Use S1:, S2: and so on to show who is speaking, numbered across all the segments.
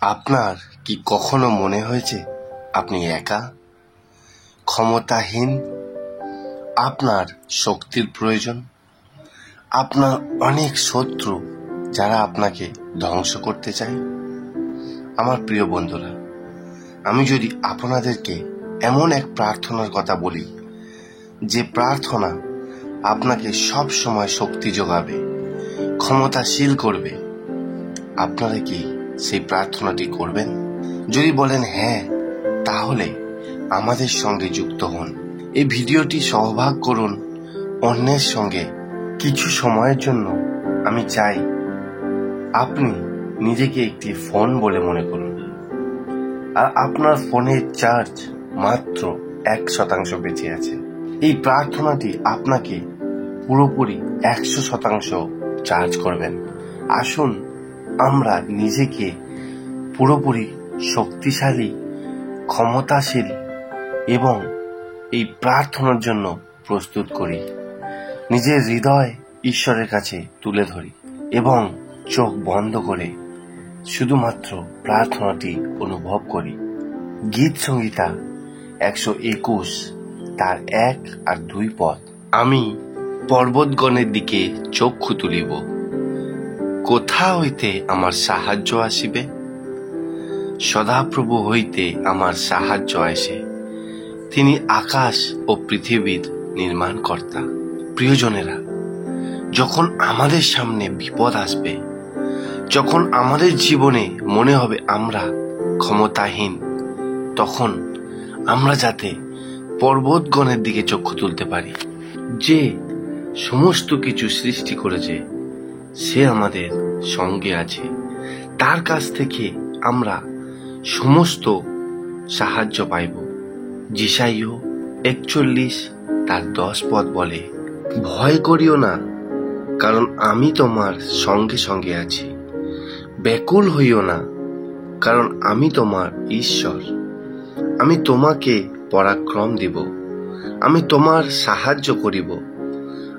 S1: আপনার কি কখনো মনে হয়েছে আপনি একা, ক্ষমতাহীন, আপনার শক্তির প্রয়োজন, আপনার অনেক শত্রু যারা আপনাকে ধ্বংস করতে চায়? আমার প্রিয় বন্ধুরা, আমি যদি আপনাদেরকে এমন এক প্রার্থনার কথা বলি যে প্রার্থনা আপনাকে সব সময় শক্তি যোগাবে, ক্ষমতাশীল করবে, আপনারা কি সেই প্রার্থনাটি করবেন? যদি বলেন হ্যাঁ, তাহলে আমাদের সঙ্গে যুক্ত হন। এই ভিডিওটি সহভাগ করুন অন্যের সঙ্গে। কিছু সময়ের জন্য আমি চাই আপনি নিজেকে একটি ফোন বলে মনে করুন, আর আপনার ফোনের চার্জ মাত্র 1% বেঁচে আছে। এই প্রার্থনাটি আপনাকে পুরোপুরি 100% চার্জ করবেন। আসুন আমরা নিজেকে পুরোপুরি শক্তিশালী, ক্ষমতাশীল এবং এই প্রার্থনার জন্য প্রস্তুত করি। নিজের হৃদয় ঈশ্বরের কাছে তুলে ধরি এবং চোখ বন্ধ করে শুধুমাত্র প্রার্থনাটি অনুভব করি। গীত সংহিতা 121 তার 1 আর 2 পদ। আমি পর্বতগণের দিকে চক্ষু তুলিব, কোথা হইতে আমার সাহায্য আসিবে? সদাপ্রভু হইতে আমার সাহায্য আসে। তিনি আকাশ ও পৃথিবীর নির্মাণকর্তা। প্রিয়জনেরা, যখন আমাদের সামনে বিপদ আসবে, যখন আমাদের জীবনে মনে হবে আমরা ক্ষমতাহীন, তখন আমরা যাতে পর্বতগণের দিকে চক্ষু তুলতে পারি। যে সমস্ত কিছু সৃষ্টি করেছে সে আমাদের সঙ্গে আছে, তার কাছ থেকে আমরা সমস্ত সাহায্য পাইব। যিশাইয় 41 তার 10 পদ বলে, ভয় করিও না, কারণ আমি তোমার সঙ্গে সঙ্গে আছি। ব্যাকুল হইও না, কারণ আমি তোমার ঈশ্বর। আমি তোমাকে পরাক্রম দিব, আমি তোমার সাহায্য করিব।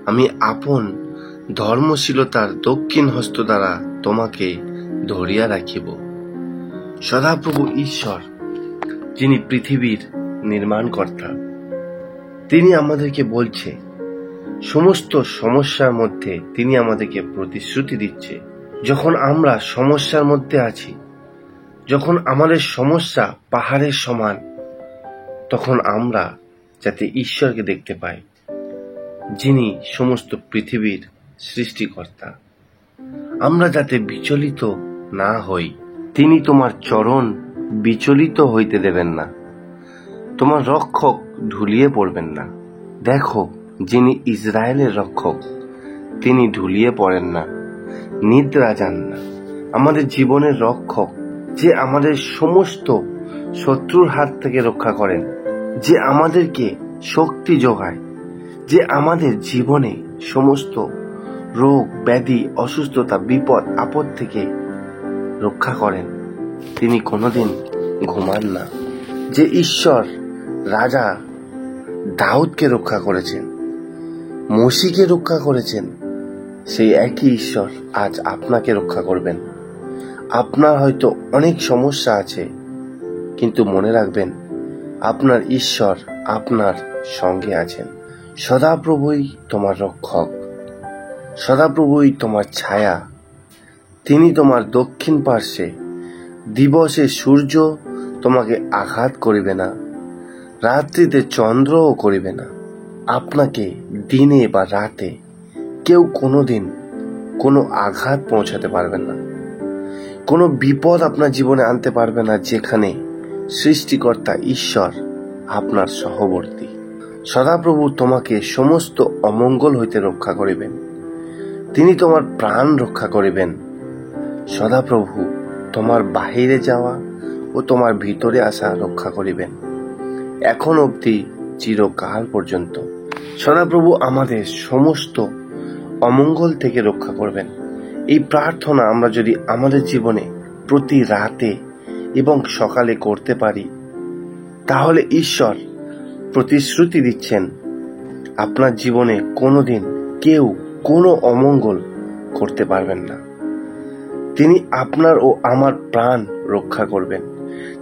S1: আমি আপন ধর্মশীলতার দক্ষিণ হস্ত দ্বারা তোমাকে ধরিয়া রাখিব। সদাপ্রভু ঈশ্বর, যিনি পৃথিবীর নির্মাণকর্তা, তিনি আমাদেরকে বলছে, সমস্ত সমস্যার মধ্যে তিনি আমাদেরকে প্রতিশ্রুতি দিচ্ছে। যখন আমরা সমস্যার মধ্যে আছি, যখন আমাদের সমস্যা পাহাড়ের সমান, তখন আমরা যাতে ঈশ্বরকে দেখতে পাই, যিনি সমস্ত পৃথিবীর সৃষ্টিকর্তা। আমরা যাতে বিচলিত না হই। তিনি তোমার চরণ বিচলিত হইতে দেবেন না, তোমার রক্ষক ঢুলিয়ে পড়বেন না। দেখো, যিনি ইসরায়েলের রক্ষক, তিনি ঢুলিয়ে পড়েন না, নিদ্রা যান না। আমাদের জীবনের রক্ষক, যে আমাদের সমস্ত শত্রুর হাত থেকে রক্ষা করেন, যে আমাদেরকে শক্তি যোগায়, যে আমাদের জীবনে সমস্ত রোগ ব্যাধি, অসুস্থতা, বিপদ আপদ থেকে রক্ষা করেন, তিনি কোনোদিন ঘুমান না। যে ঈশ্বর রাজা দাউদকে রক্ষা করেছেন, মসিকে রক্ষা করেছেন, সেই একই ঈশ্বর আজ আপনাকে রক্ষা করবেন। আপনার হয়তো অনেক সমস্যা আছে, কিন্তু মনে রাখবেন, আপনার ঈশ্বর আপনার সঙ্গে আছেন। সদাপ্রভুই তোমার রক্ষক, সদাপ্রভুই তোমার ছায়া। তিনি তোমার দক্ষিণ পার্শ্বে। দিবসে সূর্য তোমাকে আঘাত করিবে না, রাত্রিতে চন্দ্রও করিবে না। আপনাকে দিনে বা রাতে কেউ কোনোদিন কোনো আঘাত পৌঁছাতে পারবেন না, কোনো বিপদ আপনার জীবনে আনতে পারবে না, যেখানে সৃষ্টিকর্তা ঈশ্বর আপনার সহবর্তী। সদাপ্রভু তোমাকে সমস্ত অমঙ্গল হইতে রক্ষা করিবেন, তিনি তোমার প্রাণ রক্ষা করিবেন। সদাপ্রভু তোমার বাহিরে যাওয়া ও তোমার ভিতরে আসা রক্ষা করিবেন, এখন অবধি চিরকাল পর্যন্ত। সদাপ্রভু আমাদের সমস্ত অমঙ্গল থেকে রক্ষা করবেন। এই প্রার্থনা আমরা যদি আমাদের জীবনে প্রতি রাতে এবং সকালে করতে পারি, তাহলে ঈশ্বর প্রতিশ্রুতি দিচ্ছেন, আপনার জীবনে কোনোদিন কেউ কোনো অমঙ্গল করতে পারবেন না। তিনি আপনার ও আমার প্রাণ রক্ষা করবেন।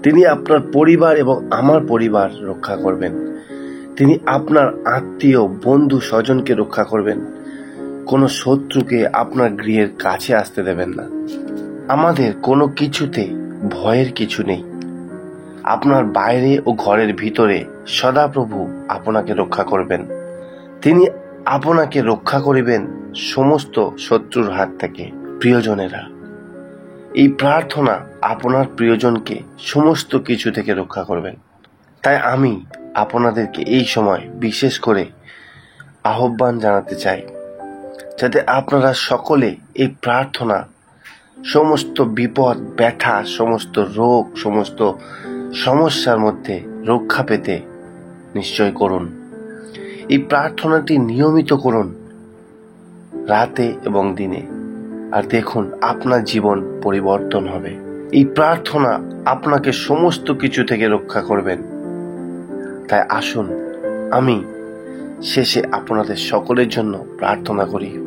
S1: তিনি আপনার পরিবার এবং আমার পরিবার রক্ষা করবেন। তিনি আপনার আত্মীয়, বন্ধু, স্বজনকে রক্ষা করবেন। কোনো শত্রুকে আপনার গৃহের কাছে আসতে দেবেন না। আমাদের কোনো কিছুতে ভয়ের কিছু নেই। আপনার বাইরে ও ঘরের ভিতরে সদাপ্রভু আপনাকে রক্ষা করবেন। তিনি আপনাকে রক্ষা করিবেন সমস্ত শত্রুর হাত থেকে। প্রিয়জনেরা, এই প্রার্থনা আপনার প্রিয়জনকে সমস্ত কিছু থেকে রক্ষা করবেন। তাই আমি আপনাদেরকে এই সময় বিশেষ করে আহ্বান জানাতে চাই, যাতে আপনারা সকলে এই প্রার্থনা সমস্ত বিপদ, ব্যথা, সমস্ত রোগ, সমস্ত সমস্যার মধ্যে রক্ষা পেতে নিশ্চয় করুন। এই প্রার্থনাটি নিয়মিত করুন, রাতে এবং দিনে, আর দেখুন আপনার জীবন পরিবর্তন হবে। এই প্রার্থনা আপনাকে সমস্ত কিছু থেকে রক্ষা করবেন। তাই আসুন আমি শেষে আপনাদের সকলের জন্য প্রার্থনা করি।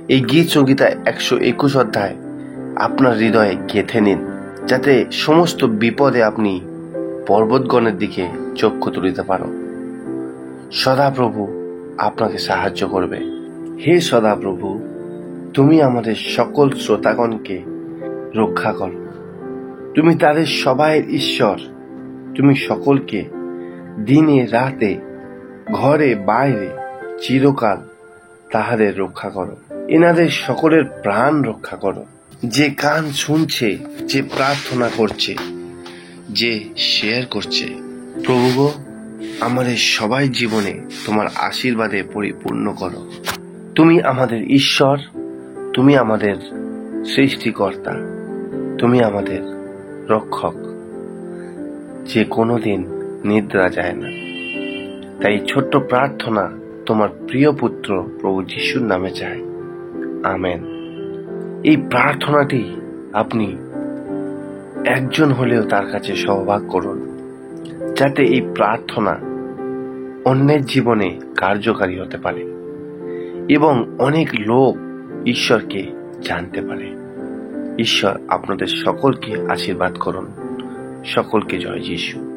S1: এই গীত সংহিতা 121 অধ্যায় আপনার হৃদয়ে গেঁথে নিন, যাতে সমস্ত বিপদে আপনি পর্বতগণের দিকে চক্ষু তুলিতে পারো। সদাপ্রভু আপনাকে সাহায্য করবে। হে সদাপ্রভু, তুমি আমাদের সকল শ্রোতাগণকে রক্ষা করো। তুমি তাদের সবাইয়ের ঈশ্বর। তুমি সকলকে দিনে রাতে, ঘরে বাইরে, চিরকাল তাহাদের রক্ষা করো। এনাদের সকলের প্রাণ রক্ষা করো। যে কান শুনছে, যে প্রার্থনা করছে, যে শেয়ার করছে, প্রভু গো, আমাদের সবাই জীবনে তোমার আশীর্বাদে পরিপূর্ণ করো। তুমি আমাদের ঈশ্বর, তুমি আমাদের সৃষ্টিকর্তা, তুমি আমাদের রক্ষক, যে কোনোদিন নিদ্রা যায় না। তাই ছোট্ট প্রার্থনা তোমার প্রিয় পুত্র প্রভু যিশুর নামে চাই, আমেন। এই প্রার্থনাটি আপনি একজন হলেও তার কাছে সহভাগ করুন, যাতে এই প্রার্থনা অন্যের জীবনে কার্যকারী হতে পারে এবং অনেক লোক ঈশ্বরকে জানতে পারে। ঈশ্বর আপনাদের সকলকে আশীর্বাদ করুন। সকলকে জয় যিশু।